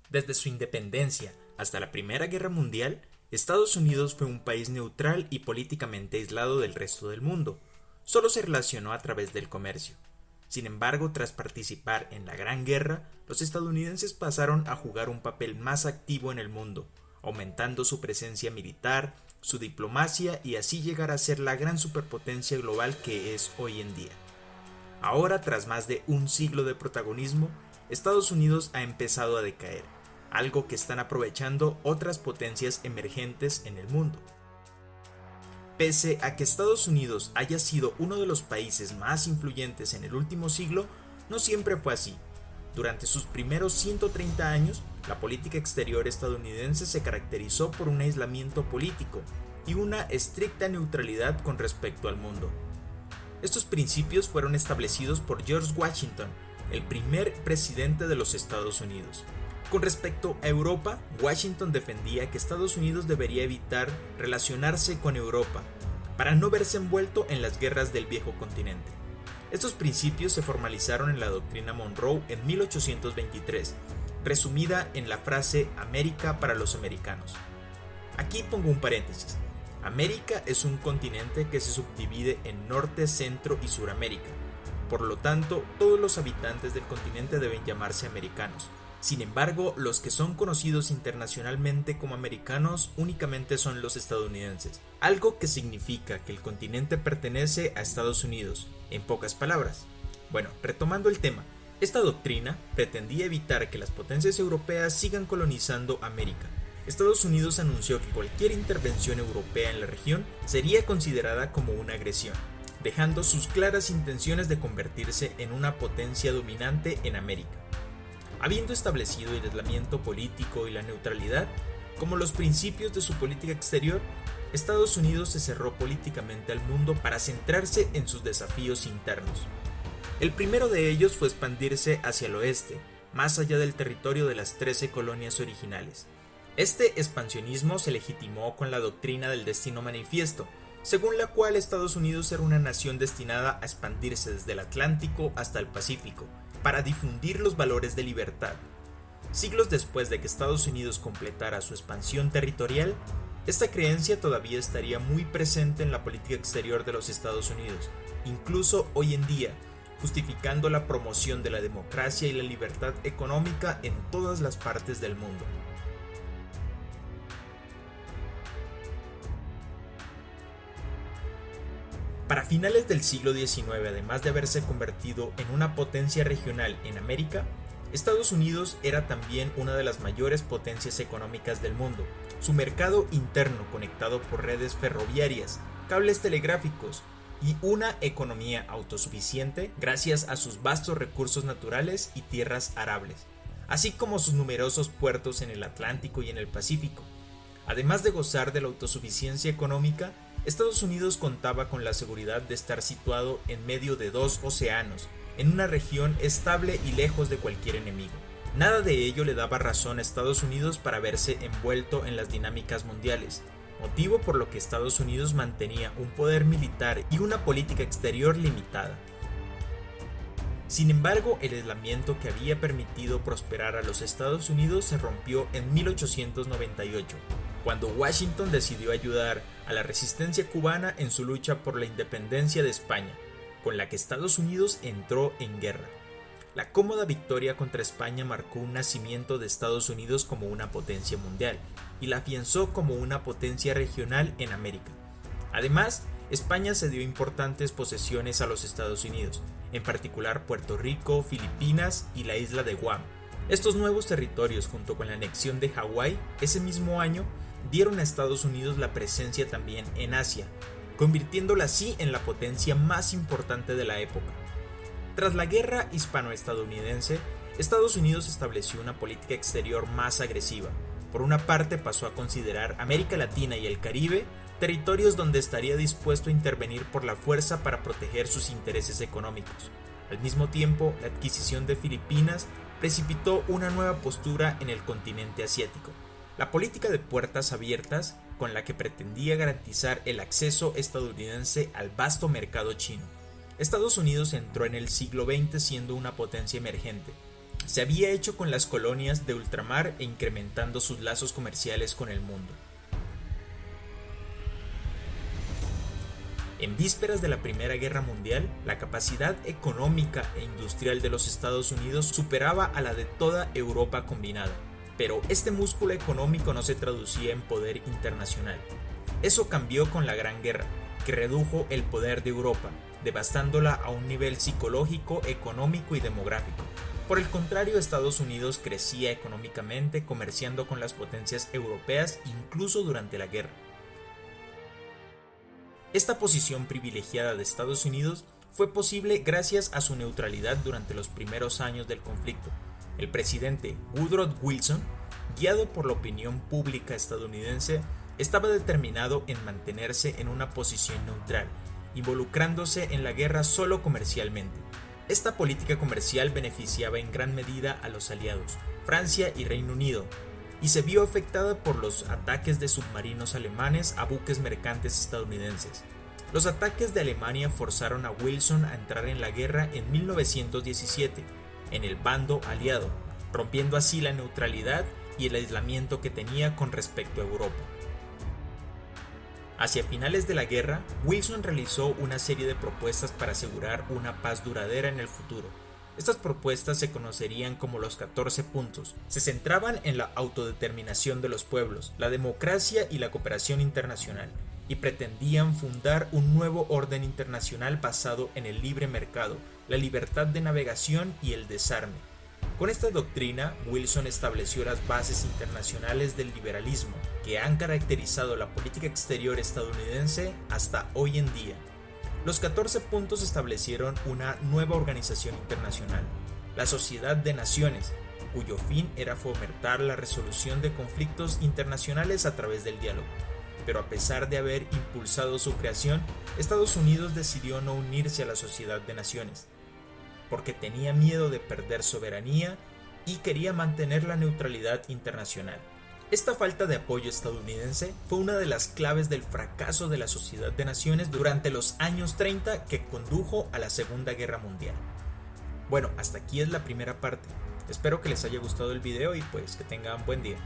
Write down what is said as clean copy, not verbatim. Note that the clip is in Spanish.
Desde su independencia hasta la Primera Guerra Mundial, Estados Unidos fue un país neutral y políticamente aislado del resto del mundo. Solo se relacionó a través del comercio. Sin embargo, tras participar en la Gran Guerra, los estadounidenses pasaron a jugar un papel más activo en el mundo, aumentando su presencia militar, su diplomacia y así llegar a ser la gran superpotencia global que es hoy en día. Ahora, tras más de un siglo de protagonismo, Estados Unidos ha empezado a decaer, algo que están aprovechando otras potencias emergentes en el mundo. Pese a que Estados Unidos haya sido uno de los países más influyentes en el último siglo, no siempre fue así. Durante sus primeros 130 años, la política exterior estadounidense se caracterizó por un aislamiento político y una estricta neutralidad con respecto al mundo. Estos principios fueron establecidos por George Washington, el primer presidente de los Estados Unidos. Con respecto a Europa, Washington defendía que Estados Unidos debería evitar relacionarse con Europa para no verse envuelto en las guerras del viejo continente. Estos principios se formalizaron en la doctrina Monroe en 1823, resumida en la frase América para los americanos. Aquí pongo un paréntesis. América es un continente que se subdivide en Norte, Centro y Suramérica. Por lo tanto, todos los habitantes del continente deben llamarse americanos. Sin embargo, los que son conocidos internacionalmente como americanos únicamente son los estadounidenses, algo que significa que el continente pertenece a Estados Unidos, en pocas palabras. Bueno, retomando el tema, esta doctrina pretendía evitar que las potencias europeas sigan colonizando América. Estados Unidos anunció que cualquier intervención europea en la región sería considerada como una agresión, dejando sus claras intenciones de convertirse en una potencia dominante en América. Habiendo establecido el aislamiento político y la neutralidad como los principios de su política exterior, Estados Unidos se cerró políticamente al mundo para centrarse en sus desafíos internos. El primero de ellos fue expandirse hacia el oeste, más allá del territorio de las 13 colonias originales. Este expansionismo se legitimó con la doctrina del destino manifiesto, según la cual Estados Unidos era una nación destinada a expandirse desde el Atlántico hasta el Pacífico, para difundir los valores de libertad. Siglos después de que Estados Unidos completara su expansión territorial, esta creencia todavía estaría muy presente en la política exterior de los Estados Unidos, incluso hoy en día, justificando la promoción de la democracia y la libertad económica en todas las partes del mundo. Para finales del siglo XIX, además de haberse convertido en una potencia regional en América, Estados Unidos era también una de las mayores potencias económicas del mundo. Su mercado interno, conectado por redes ferroviarias, cables telegráficos y una economía autosuficiente gracias a sus vastos recursos naturales y tierras arables, así como sus numerosos puertos en el Atlántico y en el Pacífico. Además de gozar de la autosuficiencia económica, Estados Unidos contaba con la seguridad de estar situado en medio de dos océanos, en una región estable y lejos de cualquier enemigo. Nada de ello le daba razón a Estados Unidos para verse envuelto en las dinámicas mundiales, motivo por lo que Estados Unidos mantenía un poder militar y una política exterior limitada. Sin embargo, el aislamiento que había permitido prosperar a los Estados Unidos se rompió en 1898, cuando Washington decidió ayudar a la resistencia cubana en su lucha por la independencia de España, con la que Estados Unidos entró en guerra. La cómoda victoria contra España marcó un nacimiento de Estados Unidos como una potencia mundial y la afianzó como una potencia regional en América. Además, España cedió importantes posesiones a los Estados Unidos, en particular Puerto Rico, Filipinas y la isla de Guam. Estos nuevos territorios, junto con la anexión de Hawái ese mismo año, dieron a Estados Unidos la presencia también en Asia, convirtiéndola así en la potencia más importante de la época. Tras la guerra hispano-estadounidense, Estados Unidos estableció una política exterior más agresiva. Por una parte, pasó a considerar América Latina y el Caribe territorios donde estaría dispuesto a intervenir por la fuerza para proteger sus intereses económicos. Al mismo tiempo, la adquisición de Filipinas precipitó una nueva postura en el continente asiático. La política de puertas abiertas, con la que pretendía garantizar el acceso estadounidense al vasto mercado chino. Estados Unidos entró en el siglo XX siendo una potencia emergente. se había hecho con las colonias de ultramar e incrementando sus lazos comerciales con el mundo. En vísperas de la Primera Guerra Mundial, la capacidad económica e industrial de los Estados Unidos superaba a la de toda Europa combinada, pero este músculo económico no se traducía en poder internacional. Eso cambió con la Gran Guerra, que redujo el poder de Europa, devastándola a un nivel psicológico, económico y demográfico. Por el contrario, Estados Unidos crecía económicamente, comerciando con las potencias europeas incluso durante la guerra. Esta posición privilegiada de Estados Unidos fue posible gracias a su neutralidad durante los primeros años del conflicto. El presidente Woodrow Wilson, guiado por la opinión pública estadounidense, estaba determinado en mantenerse en una posición neutral, involucrándose en la guerra solo comercialmente. Esta política comercial beneficiaba en gran medida a los aliados, Francia y Reino Unido, y se vio afectada por los ataques de submarinos alemanes a buques mercantes estadounidenses. Los ataques de Alemania forzaron a Wilson a entrar en la guerra en 1917, en el bando aliado, rompiendo así la neutralidad y el aislamiento que tenía con respecto a Europa. Hacia finales de la guerra, Wilson realizó una serie de propuestas para asegurar una paz duradera en el futuro. Estas propuestas se conocerían como los 14 puntos. Se centraban en la autodeterminación de los pueblos, la democracia y la cooperación internacional, y pretendían fundar un nuevo orden internacional basado en el libre mercado, la libertad de navegación y el desarme. Con esta doctrina, Wilson estableció las bases internacionales del liberalismo, que han caracterizado la política exterior estadounidense hasta hoy en día. Los 14 puntos establecieron una nueva organización internacional, la Sociedad de Naciones, cuyo fin era fomentar la resolución de conflictos internacionales a través del diálogo. Pero a pesar de haber impulsado su creación, Estados Unidos decidió no unirse a la Sociedad de Naciones, porque tenía miedo de perder soberanía y quería mantener la neutralidad internacional. Esta falta de apoyo estadounidense fue una de las claves del fracaso de la Sociedad de Naciones durante los años 30 que condujo a la Segunda Guerra Mundial. Bueno, hasta aquí es la primera parte. Espero que les haya gustado el video y pues que tengan buen día.